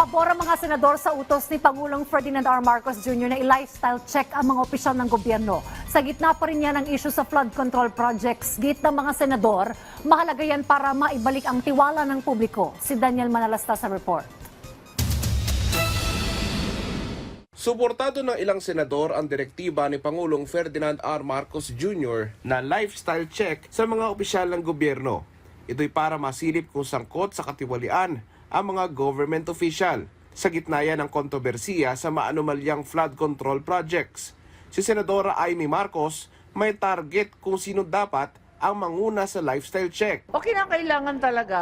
Pabor ang mga senador sa utos ni Pangulong Ferdinand R. Marcos Jr. na i-lifestyle check ang mga opisyal ng gobyerno. Sa gitna pa rin yan ang issue sa flood control projects. Git ng mga senador, mahalaga yan para maibalik ang tiwala ng publiko. Si Daniel Manalasta sa report. Suportado ng ilang senador ang direktiba ni Pangulong Ferdinand R. Marcos Jr. na lifestyle check sa mga opisyal ng gobyerno. Ito'y para masilip kung sangkot sa katiwalian ang mga government official sa gitna yan ng kontrobersiya sa maanumalyang flood control projects. Si Senadora Amy Marcos may target kung sino dapat ang manguna sa lifestyle check. O kinakailangan talaga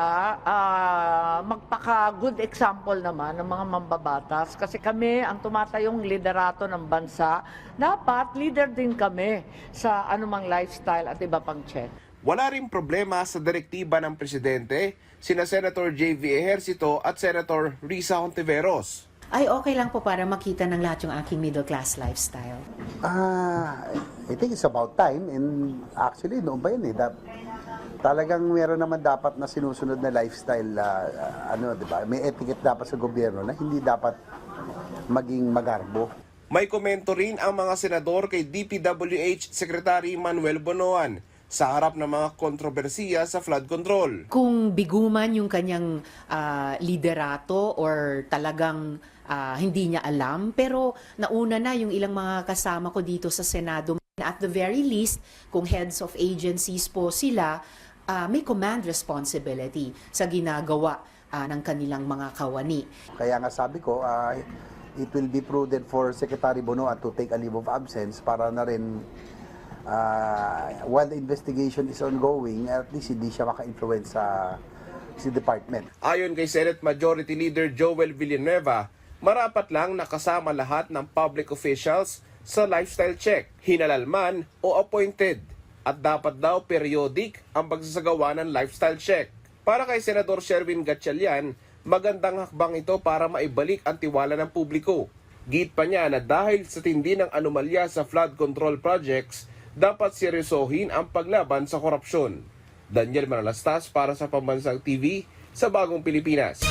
magpaka-good example naman ng mga mambabatas kasi kami ang tumatayong liderato ng bansa, dapat leader din kami sa anumang lifestyle at iba pang check. Wala ring problema sa direktiba ng presidente, sina Senator J.V. Ejercito at Senator Risa Hontiveros. Ay okay lang po para makita ng lahat yung aking middle class lifestyle. I think it's about time and actually noon ba yun talagang meron naman dapat na sinusunod na lifestyle, di ba? May etiquette dapat sa gobyerno na hindi dapat maging magarbo. May komento rin ang mga senador kay DPWH Secretary Manuel Bonoan sa harap ng mga kontrobersiya sa flood control. Kung biguman yung kanyang liderato or talagang hindi niya alam, pero nauna na yung ilang mga kasama ko dito sa Senado. At the very least, kung heads of agencies po sila, may command responsibility sa ginagawa ng kanilang mga kawani. Kaya nga sabi ko, it will be prudent for Secretary Bonoan to take a leave of absence para na rin while the investigation is ongoing, at least hindi siya maka-influence sa department. Ayon kay Senate Majority Leader Joel Villanueva, marapat lang nakasama lahat ng public officials sa lifestyle check, hinalal man o appointed. At dapat daw periodic ang pagsasagawa ng lifestyle check. Para kay Senador Sherwin Gatchalian, magandang hakbang ito para maibalik ang tiwala ng publiko. Git pa niya na dahil sa tindi ng anomalya sa flood control projects, dapat seryosohin ang paglaban sa korupsyon. Daniel Manalastas para sa Pambansang TV sa Bagong Pilipinas.